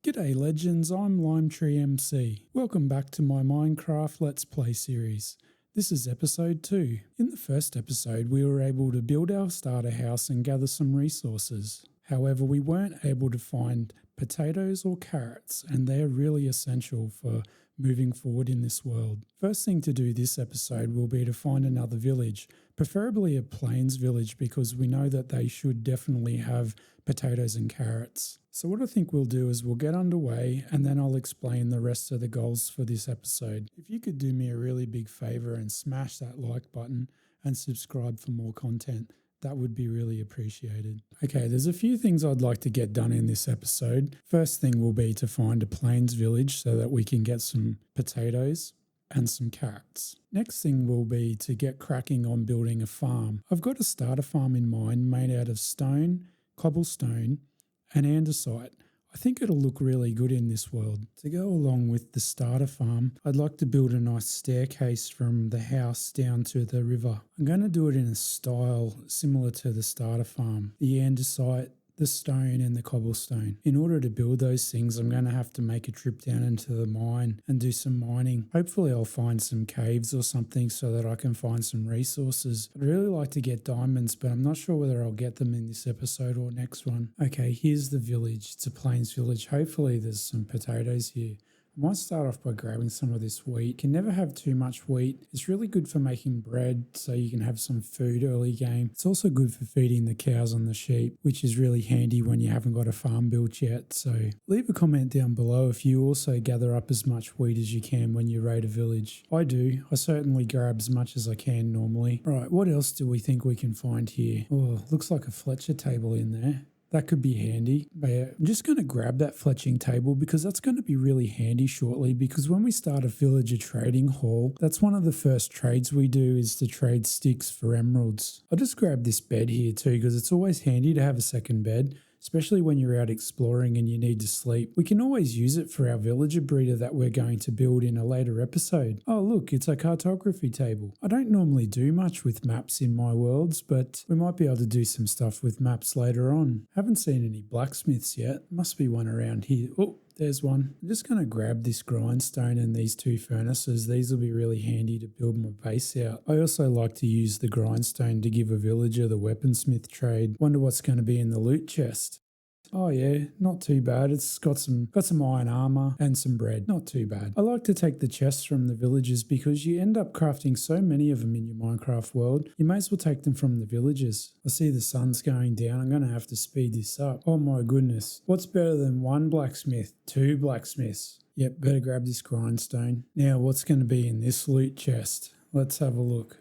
G'day legends, I'm Limetree MC. Welcome back to my Minecraft Let's Play series. This is episode 2. In the first episode we were able to build our starter house and gather some resources. However, we weren't able to find potatoes or carrots, and they're really essential for moving forward in this world. First thing to do this episode will be to find another village, preferably a plains village because we know that they should definitely have potatoes and carrots. So what I think we'll do is we'll get underway and then I'll explain the rest of the goals for this episode. If you could do me a really big favor and smash that like button and subscribe for more content, that would be really appreciated. Okay, there's a few things I'd like to get done in this episode. First thing will be to find a plains village so that we can get some potatoes and some carrots. Next thing will be to get cracking on building a farm. I've got a starter farm in mind made out of stone, cobblestone and andesite. I think it'll look really good in this world. To go along with the starter farm, I'd like to build a nice staircase from the house down to the river. I'm going to do it in a style similar to the starter farm. The andesite, the stone and the cobblestone. In order to build those things, I'm going to have to make a trip down into the mine and do some mining. Hopefully I'll find some caves or something so that I can find some resources. I'd really like to get diamonds, but I'm not sure whether I'll get them in this episode or next one. Okay, here's the village. It's a plains village. Hopefully there's some potatoes here. I might start off by grabbing some of this wheat. You can never have too much wheat. It's really good for making bread so you can have some food early game. It's also good for feeding the cows and the sheep, which is really handy when you haven't got a farm built yet. So leave a comment down below if you also gather up as much wheat as you can when you raid a village. I do. I certainly grab as much as I can normally. Right, what else do we think we can find here? Oh, looks like a Fletcher table in there. That could be handy. But yeah, I'm just going to grab that fletching table because that's going to be really handy shortly, because when we start a villager trading hall, that's one of the first trades we do is to trade sticks for emeralds. I'll just grab this bed here too because it's always handy to have a second bed, especially when you're out exploring and you need to sleep. We can always use it for our villager breeder that we're going to build in a later episode. Oh look, it's a cartography table. I don't normally do much with maps in my worlds, but we might be able to do some stuff with maps later on. Haven't seen any blacksmiths yet. Must be one around here. Oh, there's one. I'm just going to grab this grindstone and these two furnaces. These will be really handy to build my base out. I also like to use the grindstone to give a villager the weaponsmith trade. Wonder what's going to be in the loot chest. Oh yeah, not too bad. It's got some iron armor and some bread. Not too bad. I like to take the chests from the villagers because you end up crafting so many of them in your Minecraft world. You may as well take them from the villagers. I see the sun's going down. I'm going to have to speed this up. Oh my goodness. What's better than one blacksmith? Two blacksmiths. Yep, better grab this grindstone. Now what's going to be in this loot chest? Let's have a look.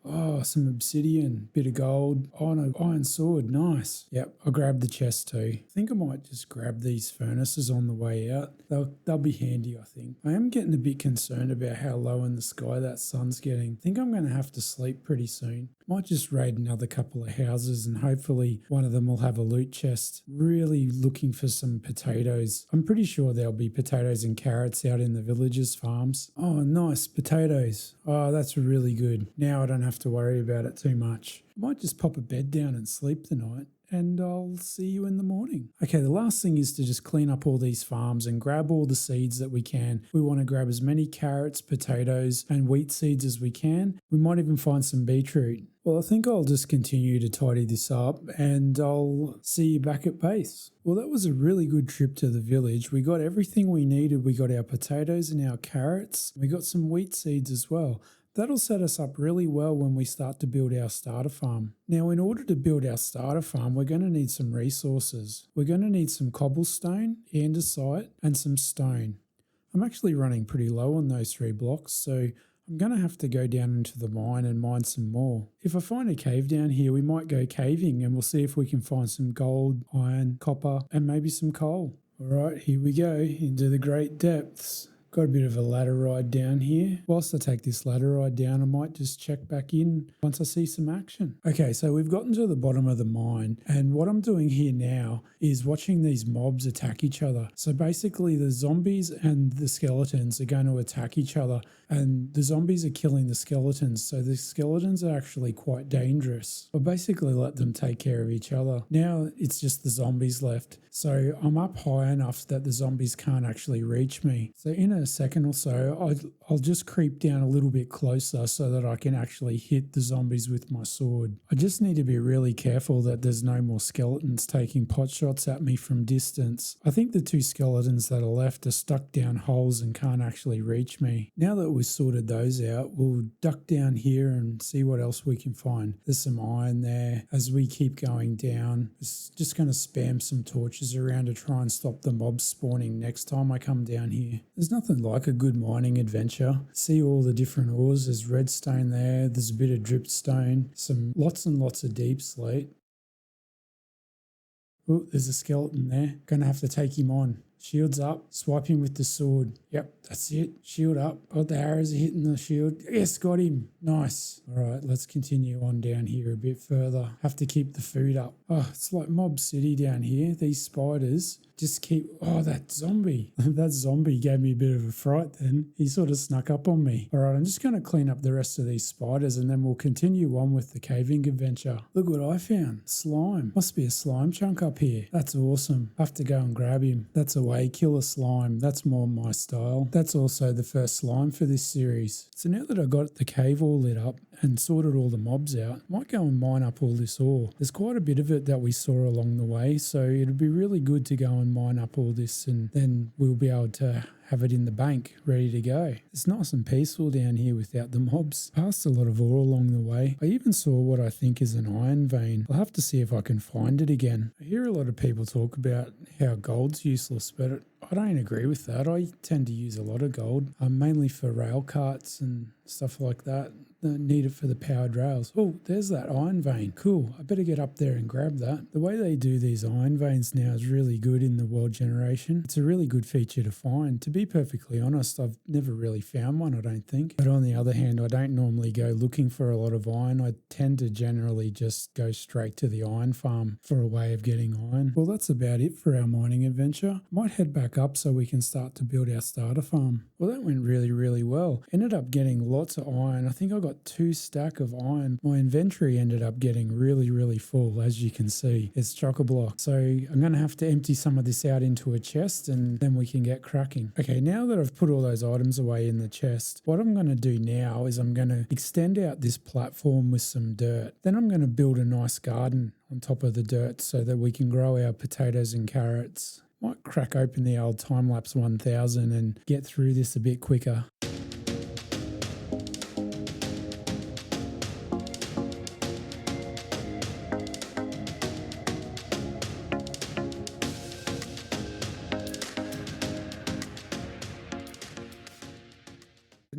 Oh, some obsidian, bit of gold. Oh no, iron sword, nice. Yep, I'll grab the chest too. I think I might just grab these furnaces on the way out. They'll be handy, I think. I am getting a bit concerned about how low in the sky that sun's getting. I think I'm going to have to sleep pretty soon. Might just raid another couple of houses and hopefully one of them will have a loot chest. Really looking for some potatoes. I'm pretty sure there'll be potatoes and carrots out in the villagers' farms. Oh, nice, potatoes. Oh, that's really good. Now I don't have to worry about it too much. I might just pop a bed down and sleep tonight, and I'll see you in the morning. Okay, the last thing is to just clean up all these farms and grab all the seeds that we can. We want to grab as many carrots, potatoes, and wheat seeds as we can. We might even find some beetroot. Well, I think I'll just continue to tidy this up and I'll see you back at base. Well, that was a really good trip to the village. We got everything we needed. We got our potatoes and our carrots. We got some wheat seeds as well. That'll set us up really well when we start to build our starter farm. Now, in order to build our starter farm, we're going to need some resources. We're going to need some cobblestone, andesite, and some stone. I'm actually running pretty low on those 3 blocks, so I'm going to have to go down into the mine and mine some more. If I find a cave down here, we might go caving and we'll see if we can find some gold, iron, copper, and maybe some coal. All right, here we go into the great depths. Got a bit of a ladder ride down here. Whilst I take this ladder ride down, I might just check back in once I see some action. Okay, so we've gotten to the bottom of the mine, and what I'm doing here now is watching these mobs attack each other. So basically the zombies and the skeletons are going to attack each other, and the zombies are killing the skeletons. So the skeletons are actually quite dangerous. I basically let them take care of each other. Now it's just the zombies left. So I'm up high enough that the zombies can't actually reach me. So in a second or so, I'll just creep down a little bit closer so that I can actually hit the zombies with my sword. I just need to be really careful that there's no more skeletons taking pot shots at me from distance. I think the two skeletons that are left are stuck down holes and can't actually reach me. Now that we've sorted those out, we'll duck down here and see what else we can find. There's some iron there. As we keep going down, it's just going to spam some torches around to try and stop the mobs spawning next time I come down here. There's nothing like a good mining adventure. See all the different ores. There's redstone there. There's a bit of dripstone. Lots and lots of deep slate. Oh, there's a skeleton there. Gonna have to take him on. Shields up, swipe him with the sword. Yep, that's it. Shield up. Oh, the arrows are hitting the shield. Yes, got him. Nice. All right, let's continue on down here a bit further. Have to keep the food up. Oh, it's like Mob City down here. These spiders just keep... Oh, that zombie. That zombie gave me a bit of a fright then. He sort of snuck up on me. All right, I'm just going to clean up the rest of these spiders and then we'll continue on with the caving adventure. Look what I found. Slime. Must be a slime chunk up here. That's awesome. I have to go and grab him. That's a way. Kill a slime. That's more my style. That's also the first slime for this series. So now that I got the cave all lit up and sorted all the mobs out, I might go and mine up all this ore. There's quite a bit of it that we saw along the way, so it'd be really good to go and mine up all this and then we'll be able to have it in the bank ready to go. It's nice and peaceful down here without the mobs. Passed a lot of ore along the way. I even saw what I think is an iron vein. I'll have to see if I can find it again. I hear a lot of people talk about how gold's useless, but I don't agree with that. I tend to use a lot of gold, mainly for rail carts and stuff like that. Need it for the powered rails. Oh, there's that iron vein. Cool. I better get up there and grab that. The way they do these iron veins now is really good in the world generation. It's a really good feature to find. To be perfectly honest, I've never really found one, I don't think. But on the other hand, I don't normally go looking for a lot of iron. I tend to generally just go straight to the iron farm for a way of getting iron. Well, that's about it for our mining adventure. Might head back up so we can start to build our starter farm. Well, that went really, really well. Ended up getting lots of iron. I think I got 2 stacks of iron. My inventory ended up getting really, really full, as you can see. It's chock-a-block. So I'm going to have to empty some of this out into a chest and then we can get cracking. Okay, now that I've put all those items away in the chest, what I'm going to do now is I'm going to extend out this platform with some dirt. Then I'm going to build a nice garden on top of the dirt so that we can grow our potatoes and carrots. Might crack open the old time-lapse 1000 and get through this a bit quicker.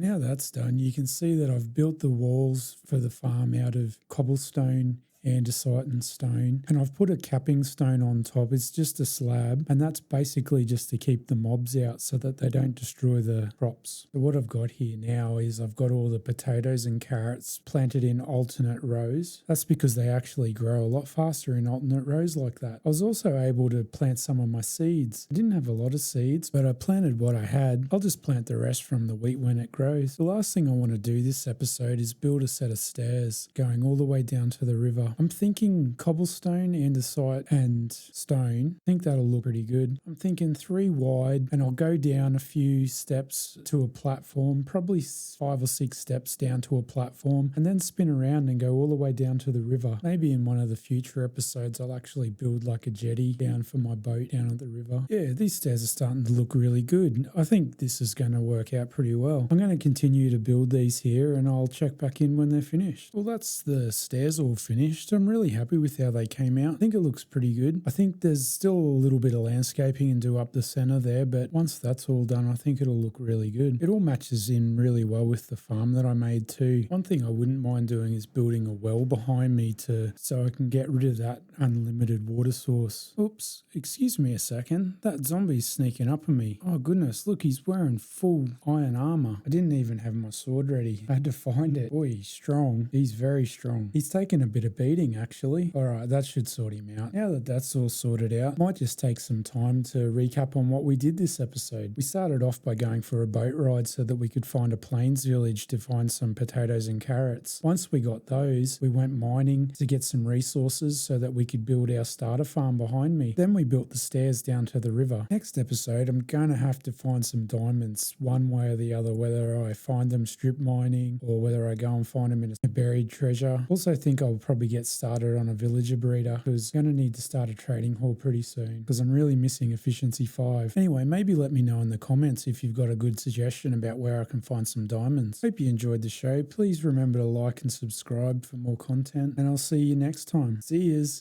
Now that's done, you can see that I've built the walls for the farm out of cobblestone, andesite and stone, and I've put a capping stone on top. It's just a slab, and that's basically just to keep the mobs out so that they don't destroy the crops. So what I've got here now is I've got all the potatoes and carrots planted in alternate rows. That's because they actually grow a lot faster in alternate rows like that. I was also able to plant some of my seeds. I didn't have a lot of seeds, but I planted what I had. I'll just plant the rest from the wheat when it grows. The last thing I want to do this episode is build a set of stairs going all the way down to the river. I'm thinking cobblestone, andesite and stone. I think that'll look pretty good. I'm thinking 3 wide, and I'll go down a few steps to a platform, probably 5 or 6 steps down to a platform, and then spin around and go all the way down to the river. Maybe in one of the future episodes I'll actually build like a jetty down for my boat down at the river. Yeah, these stairs are starting to look really good. I think this is going to work out pretty well. I'm going to continue to build these here and I'll check back in when they're finished. Well, that's the stairs all finished. finished. I'm really happy with how they came out. I think it looks pretty good. I think there's still a little bit of landscaping and do up the center there, but once that's all done, I think it'll look really good. It all matches in really well with the farm that I made too. One thing I wouldn't mind doing is building a well behind me so I can get rid of that unlimited water source. Oops, excuse me a second. That zombie's sneaking up on me. Oh goodness, look, he's wearing full iron armor. I didn't even have my sword ready. I had to find it. Boy, he's strong. He's very strong. He's taken a bit of beating actually. Alright, that should sort him out. Now that that's all sorted out, might just take some time to recap on what we did this episode. We started off by going for a boat ride so that we could find a plains village to find some potatoes and carrots. Once we got those, we went mining to get some resources so that we could build our starter farm behind me. Then we built the stairs down to the river. Next episode, I'm going to have to find some diamonds one way or the other, whether I find them strip mining or whether I go and find them in a buried treasure. Also think I'll probably get started on a villager breeder because I'm going to need to start a trading hall pretty soon because I'm really missing efficiency 5. Anyway, maybe let me know in the comments if you've got a good suggestion about where I can find some diamonds. Hope you enjoyed the show. Please remember to like and subscribe for more content, and I'll see you next time. See yous.